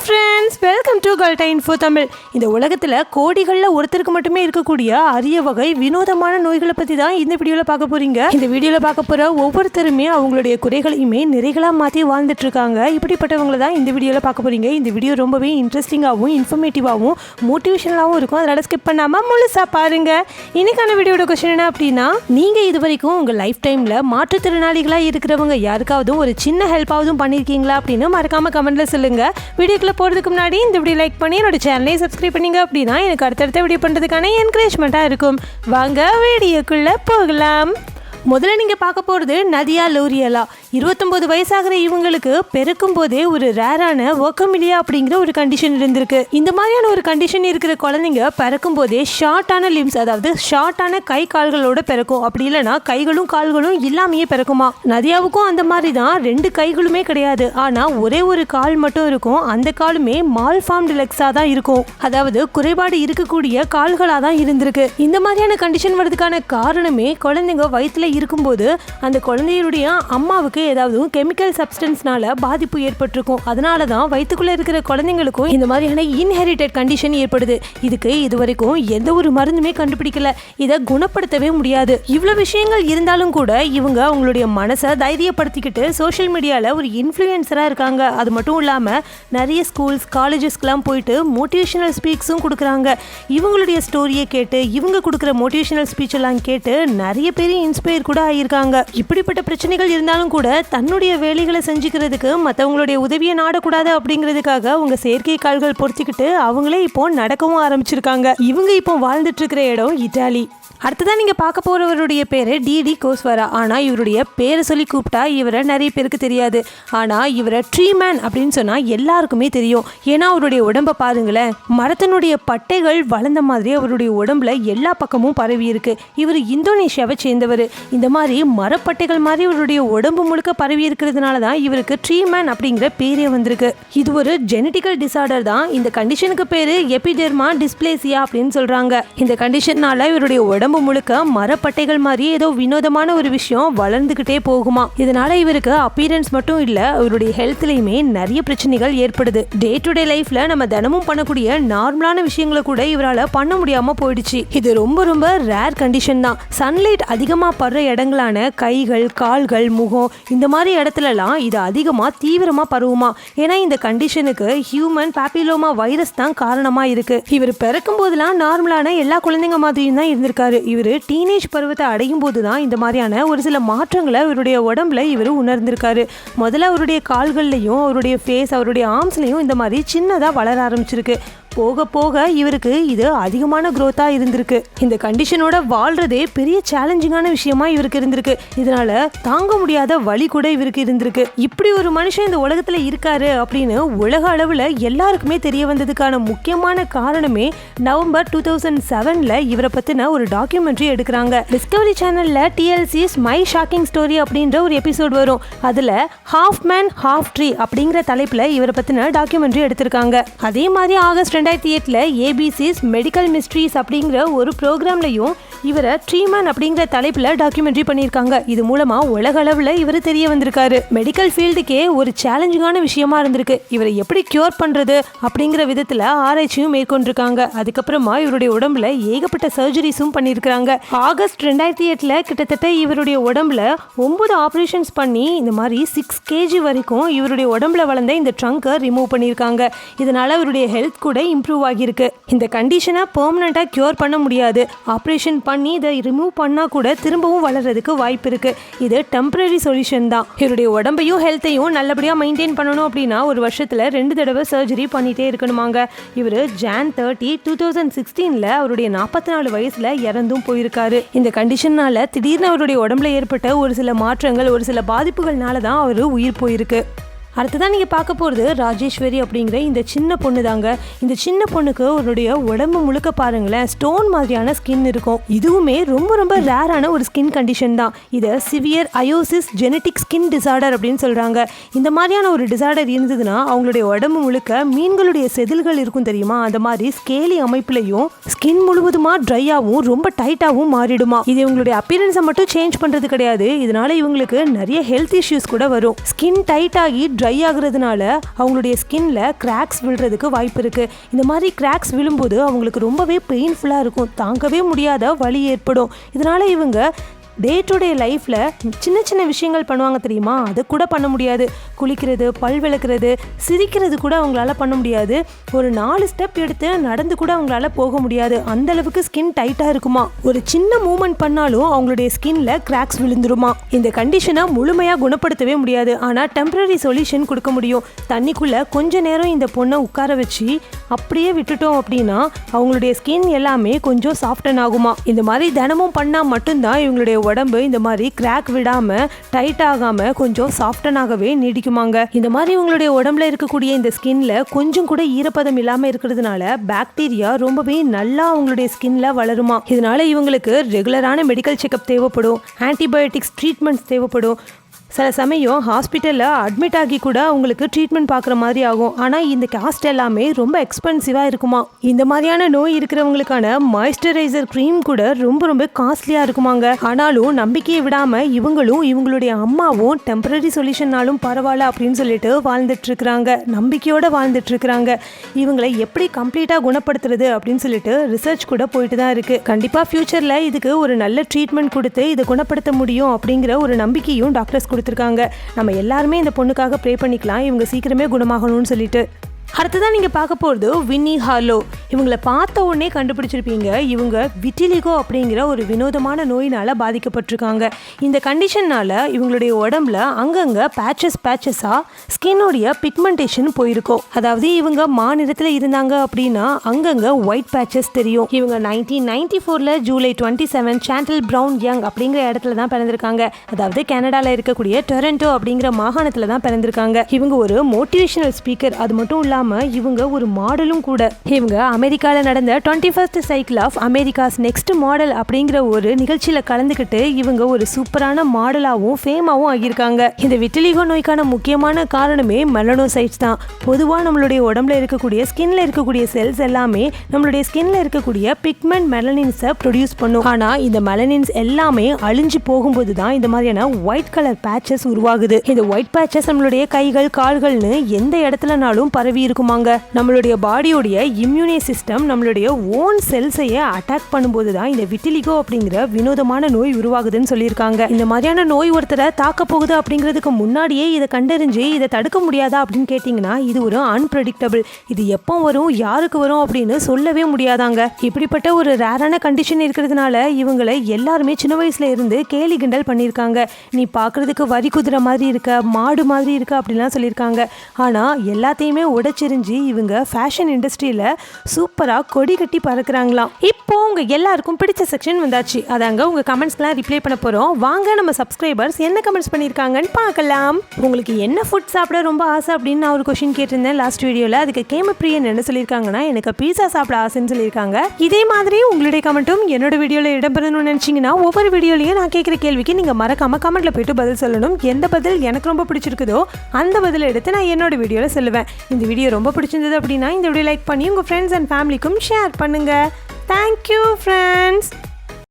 Friends, welcome to கல்டா info Tamil. இந்த உலகத்தில் கோடிகளில் ஒருத்தருக்கு மட்டுமே இருக்கக்கூடிய அரிய வகை வினோதமான நோய்களை பற்றி தான் இந்த வீடியோவில் பார்க்க போகிறீங்க. இந்த வீடியோவில் பார்க்க போகிற ஒவ்வொருத்தருமே அவங்களுடைய குறைகளையுமே நிறைகளாக மாற்றி வாழ்ந்துட்டு இருக்காங்க. இப்படிப்பட்டவங்களை தான் இந்த வீடியோவில் பார்க்க போகிறீங்க. இந்த வீடியோ ரொம்பவே இன்ட்ரெஸ்டிங்காகவும் இன்ஃபர்மேட்டிவாகவும் மோட்டிவேஷனலாகவும் இருக்கும். அதனால் ஸ்கிப் பண்ணாமல் முழுசாக பாருங்கள். இன்னைக்கான வீடியோட கொஸ்டின் என்ன அப்படின்னா, நீங்கள் இது வரைக்கும் உங்கள் லைஃப் டைமில் மாற்றுத்திறனாளிகளாக இருக்கிறவங்க யாருக்காவது ஒரு சின்ன ஹெல்ப்பாவதும் பண்ணியிருக்கீங்களா அப்படின்னு மறக்காமல் கமெண்ட்டில் சொல்லுங்கள். வீடியோக்குள்ளே போகிறதுக்கு முன்னாடி இந்த வீடியோ லைக் பண்ணி என்னோட சேனலையும் சப்ஸ்கிரைப் பண்ணிங்க அப்படின்னா எனக்கு அடுத்தடுத்த வீடியோ பண்ணுறதுக்கான என்கரேஜ்மெண்ட்டாக இருக்கும். வாங்க வீடியோக்குள்ளே போகலாம். முதல்ல நீங்கள் பார்க்க போகிறது நதியா லோரியலா. 29 வயசாகிற இவங்களுக்கு பிறக்கும் போதே ஒரு ரேரான ஒக்கமிலியா அப்படிங்கிற ஒரு கண்டிஷன் இருந்திருக்கு. இந்த மாதிரியான ஒரு கண்டிஷன் இருக்கிற குழந்தைங்க பிறக்கும் போதே ஷார்ட்டான லிம்ஸ், அதாவது ஷார்ட்டான கை கால்களோட பிறக்கும். அப்படி இல்லைனா கைகளும் கால்களும் இல்லாமையே பிறக்குமா. நதியாவுக்கும் அந்த மாதிரி தான், 2 கைகளுமே கிடையாது, ஆனால் ஒரே ஒரு கால் மட்டும் இருக்கும். அந்த காலுமே மால்ஃபார்ம்டு லெக்ஸாக தான் இருக்கும், அதாவது குறைபாடு இருக்கக்கூடிய கால்களாக தான் இருந்திருக்கு. இந்த மாதிரியான கண்டிஷன் வரதுக்கான காரணமே குழந்தைங்க வயிற்றுல இருக்கும்போது அந்த குழந்தையுடைய அம்மாவுக்கு ஏதாவது கெமிக்கல் சப்ஸ்டன்ஸ்னால பாதிப்பு ஏற்பட்டிருக்கும். அதனால தான் வயிற்றுக்குள்ள இருக்கிற குழந்தைங்களுக்கும் இந்த மாதிரியான இன்ஹெரிட்டட் கண்டிஷன் ஏற்படுது. இதுக்கு இதுவரைக்கும் எந்த ஒரு மருந்துமே கண்டுபிடிக்கல. இதை குணப்படுத்தவே முடியாது. இவ்வளவு விஷயங்கள் இருந்தாலும் கூட இவங்க அவங்களுடைய மனசை தைரியப்படுத்திக்கிட்டு சோஷியல் மீடியாவில் ஒரு இன்ஃப்ளூயன்சராக இருக்காங்க. அது மட்டும் இல்லாமல் நிறைய ஸ்கூல்ஸ் காலேஜஸ்க்கெலாம் போயிட்டு மோட்டிவேஷனல் ஸ்பீக்ஸும் கொடுக்குறாங்க. இவங்களுடைய ஸ்டோரியை கேட்டு இவங்க கொடுக்குற மோட்டிவேஷனல் ஸ்பீச் எல்லாம் கேட்டு நிறைய பேர் இன்ஸ்பயர் கூட ஆயிருக்காங்க. இப்படிப்பட்ட பிரச்சனைகள் இருந்தாலும் கூட தன்னுடைய வேலைகளை செஞ்சுக்கிறதுக்கு மற்றவங்களுடைய உதவியை நாடக்கூடாது அப்படிங்கிறதுக்காக அவங்க செயற்கை கால்கள் பொறுத்துக்கிட்டு அவங்களே இப்போ நடக்கவும் ஆரம்பிச்சிருக்காங்க. இவங்க இப்போ வாழ்ந்துட்டு இருக்கிற இடம் இட்டாலி. அடுத்ததான் நீங்கள் பார்க்க போகிறவருடைய பேர் டிடி கோஸ்வரா. ஆனால் இவருடைய பேரை சொல்லி கூப்பிட்டா இவரை நிறைய பேருக்கு தெரியாது. ஆனால் இவரை ட்ரீ மேன் அப்படின்னு சொன்னால் எல்லாருக்குமே தெரியும். ஏன்னா அவருடைய உடம்பை பாருங்களேன், மரத்தினுடைய பட்டைகள் வளர்ந்த மாதிரி அவருடைய உடம்புல எல்லா பக்கமும் பரவி இருக்கு. இவர் இந்தோனேஷியாவை சேர்ந்தவர். இந்த மாதிரி மரப்பட்டைகள் மாதிரி இவருடைய உடம்பு முழுக்க பரவி இருக்கிறதுனால தான் இவருக்கு ட்ரீ மேன் அப்படிங்கிற பேரே வந்திருக்கு. இது ஒரு ஜெனட்டிக்கல் டிசார்டர் தான். இந்த கண்டிஷனுக்கு பேர் எபிடெர்மா டிஸ்பிளேசியா அப்படின்னு சொல்கிறாங்க. இந்த கண்டிஷன்னால இவருடைய உடம்பு முழுக்க மரப்பட்டைகள் மாதிரி ஏதோ வினோதமான ஒரு விஷயம் வளர்ந்துகிட்டே போகுமா. இதனால இவருக்கு அப்பியரன்ஸ் மட்டும் இல்ல, அவருடைய ஹெல்த்லயுமே நிறைய பிரச்சனைகள் ஏற்படுது. டே டு டே லைஃப்ல நம்ம தினமும் பண்ணக்கூடிய நார்மலான விஷயங்களை கூட இவரால் பண்ண முடியாம போயிடுச்சு. இது ரொம்ப ரொம்ப ரேர் கண்டிஷன் தான். சன்லைட் அதிகமா படுற இடங்களான கைகள், கால்கள், முகம் இந்த மாதிரி இடத்துலலாம் இது அதிகமா தீவிரமா பரவுமா. ஏன்னா இந்த கண்டிஷனுக்கு ஹியூமன் பாப்பிலோமா வைரஸ் தான் காரணமா இருக்கு. இவர் பிறக்கும் போதெல்லாம் நார்மலான எல்லா குழந்தைங்க மாதிரியும் தான் இருந்திருக்காரு. இவர் டீனேஜ் பருவத்தை அடையும் போது தான் இந்த மாதிரியான ஒரு சில மாற்றங்களை இவருடைய உடம்புல இவர் உணர்ந்திருக்காரு. முதல்ல அவருடைய கால்கள்லையும் அவருடைய ஃபேஸ், அவருடைய ஆர்ம்ஸ்லையும் இந்த மாதிரி சின்னதாக வளர ஆரம்பிச்சிருக்கு. போக போக இவருக்கு இது அதிகமான க்ரோத்தாக இருந்திருக்கு. இந்த கண்டிஷனோட வாழ்றதே பெரிய சேலஞ்சிங்கான விஷயமா இவருக்கு இருந்திருக்கு. இதனால தாங்க முடியாத வலி கூட இவருக்கு இருந்திருக்கு. இப்படி ஒரு மனுஷன் இந்த உலகத்தில் இருக்காரு அப்படின்னு உலக அளவில் எல்லாருக்குமே தெரிய வந்ததுக்கான முக்கியமான காரணமே நவம்பர் 2007 இவரை பற்றின ஒரு டாக்குமெண்ட்ரி எடுக்கிறாங்க. டிஸ்கவரி சேனலில் TLC's மை ஷாக்கிங் ஸ்டோரி அப்படின்ற ஒரு எபிசோட் வரும். அதில் ஹாஃப் மேன் ஹாஃப் ட்ரீ அப்படிங்கிற தலைப்பில் இவரை பற்றின டாக்குமெண்ட்ரி எடுத்திருக்காங்க. அதே மாதிரி ஆகஸ்ட் 2008 ABC's மெடிக்கல் மிஸ்ட்ரீஸ் அப்படிங்கிற ஒரு ப்ரோக்ராம்லையும் இவரை ட்ரீமேன் அப்படிங்கிற தலைப்பில் டாக்குமெண்ட்ரி பண்ணியிருக்காங்க. இது மூலமா உலக அளவில் இவர் தெரிய வந்திருக்காரு. மெடிக்கல் ஃபீல்டுக்கே ஒரு சேலஞ்சிங்கான விஷயமா இருந்திருக்கு. இவரை எப்படி கியூர் பண்றது அப்படிங்கிற விதத்தில் ஆராய்ச்சியும் மேற்கொண்டிருக்காங்க. அதுக்கப்புறமா இவருடைய உடம்புல ஏகப்பட்ட சர்ஜரிஸும் பண்ணியிருக்காங்க. ஆகஸ்ட் 2008 கிட்டத்தட்ட இவருடைய உடம்புல 9 ஆப்ரேஷன்ஸ் பண்ணி இந்த மாதிரி 6 kg வரைக்கும் இவருடைய உடம்புல வளர்ந்த இந்த ட்ரங்கை ரிமூவ் பண்ணியிருக்காங்க. இதனால இவருடைய ஹெல்த் கூட இம்ப்ரூவ் ஆகியிருக்கு. இந்த கண்டிஷனை பெர்மனண்டாக கியூர் பண்ண முடியாது. ஆப்ரேஷன் பண்ணி இதை ரிமூவ் பண்ணால் கூட திரும்பவும் வளர்றதுக்கு வாய்ப்பு இருக்கு. இது டெம்பரரி சொல்யூஷன் தான். இவருடைய உடம்பையும் ஹெல்த்தையும் நல்லபடியாக மெயின்டைன் பண்ணணும் அப்படின்னா ஒரு வருஷத்தில் 2 தடவை சர்ஜரி பண்ணிட்டே இருக்கணுமாங்க. இவர் Jan 30, 2016 அவருடைய 44 வயசுல இறந்தும் போயிருக்காரு. இந்த கண்டிஷனால திடீர்னு அவருடைய உடம்புல ஏற்பட்ட ஒரு சில மாற்றங்கள், ஒரு சில பாதிப்புகள்னால தான் அவர் உயிர் போயிருக்கு. அடுத்ததான் நீங்கள் பார்க்க போகிறது ராஜேஸ்வரி அப்படிங்கிற இந்த சின்ன பொண்ணு தாங்க. இந்த சின்ன பொண்ணுக்கு அவருடைய உடம்பு முழுக்க பாருங்களேன் ஸ்டோன் மாதிரியான ஸ்கின் இருக்கும். இதுவுமே ரொம்ப ரொம்ப ரேரான ஒரு ஸ்கின் கண்டிஷன் தான். இதை சிவியர் அயோசிஸ் ஜெனட்டிக் ஸ்கின் டிசார்டர் அப்படின்னு சொல்கிறாங்க. இந்த மாதிரியான ஒரு டிசார்டர் இருந்ததுன்னா அவங்களுடைய உடம்பு முழுக்க மீன்களுடைய செதில்கள் இருக்கும் தெரியுமா, அந்த மாதிரி ஸ்கேலி அமைப்புலையும் ஸ்கின் முழுவதுமாக ட்ரையாகவும் ரொம்ப டைட்டாகவும் மாறிடுமா. இது இவங்களுடைய அப்பியரன்ஸை மட்டும் சேஞ்ச் பண்ணுறது கிடையாது, இதனால இவங்களுக்கு நிறைய ஹெல்த் இஷ்யூஸ் கூட வரும். ஸ்கின் டைட் ஆகி ட்ரை ஆகுறதுனால அவங்களுடைய ஸ்கின்ல கிராக்ஸ் விழுறதுக்கு வாய்ப்பு இருக்குது. இந்த மாதிரி கிராக்ஸ் விழும்போது அவங்களுக்கு ரொம்பவே பெயின்ஃபுல்லாக இருக்கும், தாங்கவே முடியாத வலி ஏற்படும். இதனால் இவங்க டே டு டே லைஃப்பில் சின்ன சின்ன விஷயங்கள் பண்ணுவாங்க தெரியுமா, அது கூட பண்ண முடியாது. குளிக்கிறது, பல் விளக்குறது, சிரிக்கிறது கூட அவங்களால பண்ண முடியாது. ஒரு 4 ஸ்டெப் எடுத்து நடந்து கூட அவங்களால போக முடியாது. அந்தளவுக்கு ஸ்கின் டைட்டாக இருக்குமா. ஒரு சின்ன மூமெண்ட் பண்ணாலும் அவங்களுடைய ஸ்கின்ல கிராக்ஸ் விழுந்துருமா. இந்த கண்டிஷனை முழுமையாக குணப்படுத்தவே முடியாது, ஆனால் டெம்பரரி சொல்யூஷன் கொடுக்க முடியும். தண்ணிக்குள்ளே கொஞ்ச நேரம் இந்த பொண்ணை உட்கார வச்சு அப்படியே விட்டுட்டோம் அப்படின்னா அவங்களுடைய ஸ்கின் எல்லாமே கொஞ்சம் சாஃப்டன் ஆகுமா. இந்த மாதிரி தினமும் பண்ணால் மட்டும்தான் இவங்களுடைய உடம்பு இந்த மாதிரி கிராக் விடாம டைட் ஆகாம கொஞ்சம் சாஃப்டனாகவே நீடிக்குமாங்க. இந்த மாதிரி உங்களுடைய உடம்புல இருக்கக்கூடிய இந்த ஸ்கின்ல கொஞ்சம் கூட ஈரப்பதம் இல்லாம இருக்கிறதுனால பாக்டீரியா ரொம்பவே நல்லா அவங்களுடைய ஸ்கின்ல வளருமா. இதனால இவங்களுக்கு ரெகுலரான மெடிக்கல் செக்அப் தேவைப்படும், ஆன்டிபயோட்டிக்ஸ் ட்ரீட்மெண்ட்ஸ் தேவைப்படும். சில சமயம் ஹாஸ்பிட்டலில் அட்மிட் ஆகி கூட அவங்களுக்கு ட்ரீட்மெண்ட் பார்க்குற மாதிரி ஆகும். ஆனால் இந்த காஸ்ட் எல்லாமே ரொம்ப எக்ஸ்பென்சிவாக இருக்குமா. இந்த மாதிரியான நோய் இருக்கிறவங்களுக்கான மாய்ஸ்சரைசர் க்ரீம் கூட ரொம்ப ரொம்ப காஸ்ட்லியாக இருக்குமாங்க. ஆனாலும் நம்பிக்கையை விடாமல் இவங்களும் இவங்களுடைய அம்மாவும் டெம்பரரி சொல்யூஷன்னாலும் பரவாயில்ல அப்படின்னு சொல்லிட்டு வாழ்ந்துட்டுருக்குறாங்க, நம்பிக்கையோடு வாழ்ந்துட்டுருக்குறாங்க. இவங்களை எப்படி கம்ப்ளீட்டாக குணப்படுத்துறது அப்படின்னு சொல்லிட்டு ரிசர்ச் கூட போயிட்டு தான் இருக்குது. கண்டிப்பாக ஃப்யூச்சரில் இதுக்கு ஒரு நல்ல ட்ரீட்மெண்ட் கொடுத்து இதை குணப்படுத்த முடியும் அப்படிங்கிற ஒரு நம்பிக்கையும் டாக்டர்ஸ் கொடுத்துருக்காங்க. நம்ம எல்லாருமே இந்த பொண்ணுக்காக ப்ரே பண்ணிக்கலாம், இவங்க சீக்கிரமே குணமாகணும்னு சொல்லிட்டு. அடுத்ததான் நீங்கள் பார்க்க போகிறது வின்னி ஹார்லோ. இவங்களை பார்த்த உடனே கண்டுபிடிச்சிருப்பீங்க, இவங்க விட்டிலிகோ அப்படிங்கிற ஒரு வினோதமான நோயினால் பாதிக்கப்பட்டிருக்காங்க. இந்த கண்டிஷன்னால் இவங்களுடைய உடம்புல அங்கங்கே பேச்சஸாக ஸ்கின்னோடைய பிக்மெண்டேஷன் போயிருக்கும். அதாவது இவங்க மாநிலத்தில் இருந்தாங்க அப்படின்னா அங்கங்கே ஒயிட் பேச்சஸ் தெரியும். இவங்க 1994 ஜூலை 27 சாண்டல் பிரவுன் யங் அப்படிங்கிற இடத்துல தான் பிறந்திருக்காங்க. அதாவது கனடாவில் இருக்கக்கூடிய டொரண்டோ அப்படிங்கிற மாகாணத்தில் தான் பிறந்திருக்காங்க. இவங்க ஒரு மோட்டிவேஷனல் ஸ்பீக்கர், அது மட்டும் இல்லாமல் இவங்க ஒரு மாடலும் கூட. இவங்க அமெரிக்காவில் நடந்த 21st cycle of America's next model அப்படிங்கிற ஒரு நிகழ்ச்சியில் கலந்துக்கிட்டு இவங்க ஒரு சூப்பரான மாடலாகவும் ஃபேமாகவும் ஆகியிருக்காங்க. இந்த விட்டிலிகோ நோய்க்கான முக்கியமான காரணமே மெலனோசைட்ஸ் தான். பொதுவாக நம்மளுடைய உடம்புல இருக்கக்கூடிய ஸ்கின்ல இருக்கக்கூடிய செல்ஸ் எல்லாமே நம்மளுடைய ஸ்கின்ல இருக்கக்கூடிய பிக்மெண்ட் மெலனின்ஸை ப்ரொடியூஸ் பண்ணும். ஆனால் இந்த மெலனின்ஸ் எல்லாமே அழிஞ்சு போகும்போது தான் இந்த மாதிரியான ஒயிட் கலர் பேச்சஸ் உருவாகுது. இந்த ஒயிட் பேச்சஸ் நம்மளுடைய கைகள் கால்கள்னு எந்த இடத்துலனாலும் பரவி இருக்குமாங்க. நம்மளுடைய பாடியோடைய இம்யூனி சிஸ்டம் நம்மளுடைய ஓன் செல்ஸையே அட்டாக் பண்ணும்போது தான் இந்த விட்டிலிகோ அப்படிங்கிற வினோதமான நோய் உருவாகுதுன்னு சொல்லியிருக்காங்க. இந்த மாதிரியான நோய் ஒருத்தரை தாக்க போகுது அப்படிங்கிறதுக்கு முன்னாடியே இதை கண்டறிஞ்சு இதை தடுக்க முடியாதா அப்படின்னு கேட்டிங்கன்னா இது ஒரு அன்பிரடிக்டபிள். இது எப்போ வரும், யாருக்கு வரும் அப்படின்னு சொல்லவே முடியாதாங்க. இப்படிப்பட்ட ஒரு ரேரான கண்டிஷன் இருக்கிறதுனால இவங்களை எல்லாருமே சின்ன வயசுல இருந்து கேலி கிண்டல் பண்ணியிருக்காங்க. நீ பார்க்கறதுக்கு வரி குதிரை மாதிரி இருக்க, மாடு மாதிரி இருக்க அப்படின்லாம் சொல்லியிருக்காங்க. ஆனால் எல்லாத்தையுமே உடைச்செறிஞ்சு இவங்க ஃபேஷன் இண்டஸ்ட்ரியில் சூப்பராக கொடி கட்டி பறக்குறாங்களாம். இப்போ உங்க எல்லாருக்கும் பிடிச்ச செக்ஷன் வந்தாச்சு. அதாங்க உங்க கமெண்ட்ஸ்லாம் ரிப்ளை பண்ண போகிறோம். வாங்க நம்ம சப்ஸ்கிரைபர்ஸ் என்ன கமெண்ட்ஸ் பண்ணியிருக்காங்கன்னு பார்க்கலாம். உங்களுக்கு என்ன ஃபுட் சாப்பிட ரொம்ப ஆசை அப்படின்னு நான் ஒரு கொஸ்டின் கேட்டிருந்தேன் லாஸ்ட் வீடியோவில். அதுக்கு கேமப்ரியன் என்ன சொல்லியிருக்காங்கன்னா எனக்கு பீஸா சாப்பிட ஆசைன்னு சொல்லியிருக்காங்க. இதே மாதிரி உங்களுடைய கமெண்ட்டும் என்னோட வீடியோவில் இடம்பெறணும்னு நினச்சிங்கன்னா ஒவ்வொரு வீடியோலையும் நான் கேட்குற கேள்விக்கு நீங்கள் மறக்காம கமெண்ட்ல போயிட்டு பதில் சொல்லணும். எந்த பதில் எனக்கு ரொம்ப பிடிச்சிருக்குதோ அந்த பதில் எடுத்து நான் என்னோட வீடியோவில் சொல்லுவேன். இந்த வீடியோ ரொம்ப பிடிச்சிருந்தது அப்படின்னா இந்த வீடியோ லைக் பண்ணி உங்கள் ஃப்ரெண்ட்ஸ் அண்ட் ஃபேமிலிக்கும் ஷேர் பண்ணுங்கள். Thank you friends.